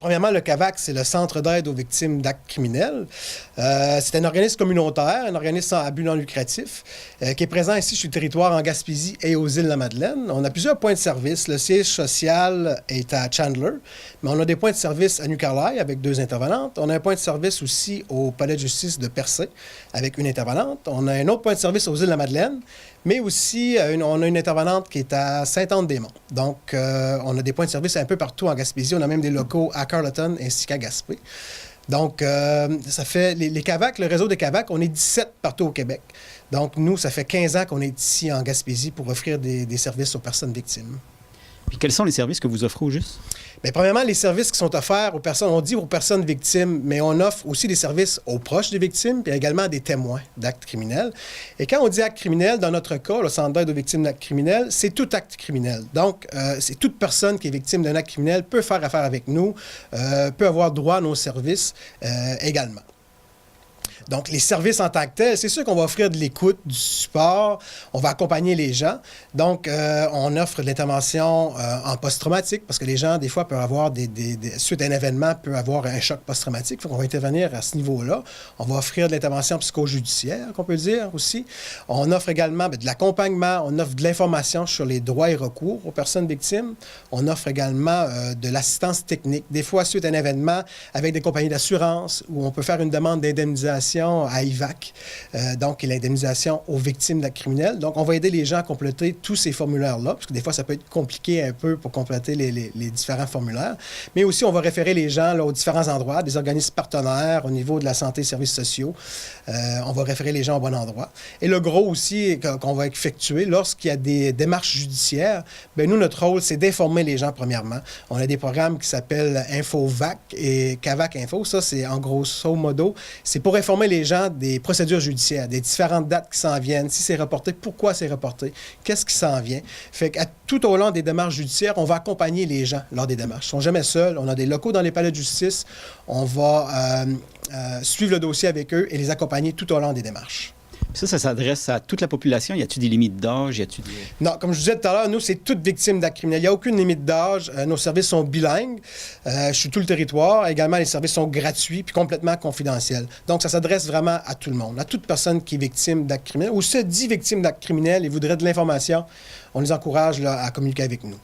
Premièrement, le CAVAC, c'est le Centre d'aide aux victimes d'actes criminels. C'est un organisme communautaire, un organisme sans but non lucratif, qui est présent ici sur le territoire en Gaspésie et aux îles de la Madeleine. On a plusieurs points de service. Le siège social est à Chandler, mais on a des points de service à New Carlisle avec 2 intervenantes. On a un point de service aussi au Palais de justice de Percé avec 1 intervenante. On a un autre point de service aux îles de la Madeleine, mais aussi on a une intervenante qui est à Sainte-Anne-des-Monts. Donc, on a des points de service un peu partout en Gaspésie. On a même des locaux à Carleton ainsi qu'à Gaspé. Donc, ça fait les CAVAC, le réseau des CAVAC, on est 17 partout au Québec. Donc, nous, ça fait 15 ans qu'on est ici en Gaspésie pour offrir des services aux personnes victimes. Puis quels sont les services que vous offrez au juste? Bien, premièrement, les services qui sont offerts aux personnes, on dit aux personnes victimes, mais on offre aussi des services aux proches des victimes, puis également à des témoins d'actes criminels. Et quand on dit acte criminel, dans notre cas, le Centre d'aide aux victimes d'actes criminels, c'est tout acte criminel. Donc, c'est toute personne qui est victime d'un acte criminel peut faire affaire avec nous, peut avoir droit à nos services également. Donc, les services en tant que tels, c'est sûr qu'on va offrir de l'écoute, du support, on va accompagner les gens. Donc, on offre de l'intervention en post-traumatique parce que les gens, des fois, peuvent avoir suite à un événement, peuvent avoir un choc post-traumatique. Donc, on va intervenir à ce niveau-là. On va offrir de l'intervention psychojudiciaire, qu'on peut dire aussi. On offre également de l'accompagnement, on offre de l'information sur les droits et recours aux personnes victimes. On offre également de l'assistance technique. Des fois, suite à un événement, avec des compagnies d'assurance, où on peut faire une demande d'indemnisation à IVAC, donc l'indemnisation aux victimes d'actes criminels. Donc, on va aider les gens à compléter tous ces formulaires-là, parce que des fois, ça peut être compliqué un peu pour compléter les différents formulaires. Mais aussi, on va référer les gens là, aux différents endroits, des organismes partenaires au niveau de la santé et services sociaux. On va référer les gens au bon endroit. Et le gros aussi qu'on va effectuer lorsqu'il y a des démarches judiciaires, bien, nous, notre rôle, c'est d'informer les gens premièrement. On a des programmes qui s'appellent InfoVac et CAVAC Info. Ça, c'est en grosso modo, c'est pour informer les gens des procédures judiciaires, des différentes dates qui s'en viennent, si c'est reporté, pourquoi c'est reporté, qu'est-ce qui s'en vient. Fait que tout au long des démarches judiciaires, on va accompagner les gens lors des démarches. Ils ne sont jamais seuls. On a des locaux dans les palais de justice. On va suivre le dossier avec eux et les accompagner tout au long des démarches. Ça s'adresse à toute la population? Y a-t-il des limites d'âge? Non, comme je disais tout à l'heure, nous, c'est toutes victimes d'actes criminels. Il n'y a aucune limite d'âge. Nos services sont bilingues sur tout le territoire. Également, les services sont gratuits puis complètement confidentiels. Donc, ça s'adresse vraiment à tout le monde, à toute personne qui est victime d'actes criminels ou se dit victime d'actes criminels et voudrait de l'information. On les encourage là, à communiquer avec nous.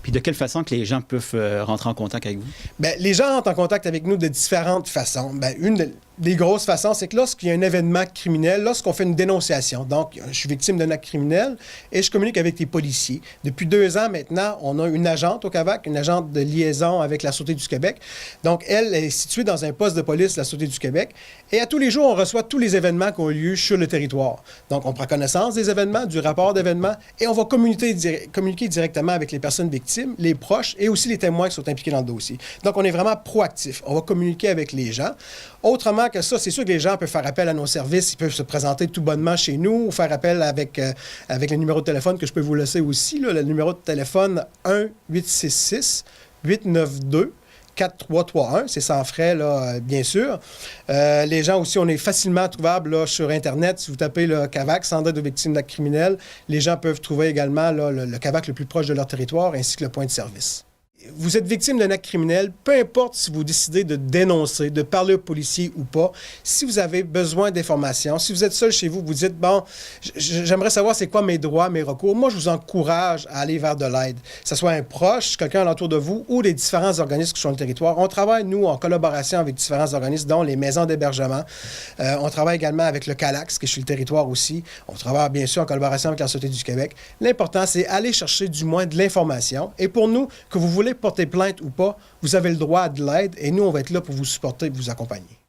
Puis de quelle façon que les gens peuvent rentrer en contact avec vous? Bien, les gens rentrent en contact avec nous de différentes façons. Bien, une des grosses façons, c'est que lorsqu'il y a un événement criminel, lorsqu'on fait une dénonciation, donc je suis victime d'un acte criminel et je communique avec les policiers. Depuis 2 ans maintenant, on a une agente au CAVAC, une agente de liaison avec la Sûreté du Québec. Donc, elle est située dans un poste de police de la Sûreté du Québec. Et à tous les jours, on reçoit tous les événements qui ont lieu sur le territoire. Donc, on prend connaissance des événements, du rapport d'événements, et on va communiquer directement avec les personnes victimes, les proches et aussi les témoins qui sont impliqués dans le dossier. Donc, on est vraiment proactif. On va communiquer avec les gens. Autrement que ça, c'est sûr que les gens peuvent faire appel à nos services. Ils peuvent se présenter tout bonnement chez nous ou faire appel avec le numéro de téléphone que je peux vous laisser aussi. Là, le numéro de téléphone 1-866-892-4331. C'est sans frais, là, bien sûr. Les gens aussi, on est facilement trouvables là, sur Internet. Si vous tapez le CAVAC, Centre d'aide aux victimes d'actes criminels, les gens peuvent trouver également là, le CAVAC le plus proche de leur territoire ainsi que le point de service. Vous êtes victime d'un acte criminel, peu importe si vous décidez de dénoncer, de parler aux policiers ou pas, si vous avez besoin d'informations, si vous êtes seul chez vous, vous dites, bon, j'aimerais savoir c'est quoi mes droits, mes recours, moi je vous encourage à aller vers de l'aide. Que ce soit un proche, quelqu'un alentour de vous ou les différents organismes qui sont sur le territoire. On travaille, nous, en collaboration avec différents organismes, dont les maisons d'hébergement. On travaille également avec le CALAX, qui est sur le territoire aussi. On travaille bien sûr en collaboration avec la Sûreté du Québec. L'important, c'est aller chercher du moins de l'information. Et pour nous, que vous voulez porter plainte ou pas, vous avez le droit à de l'aide et nous, on va être là pour vous supporter et vous accompagner.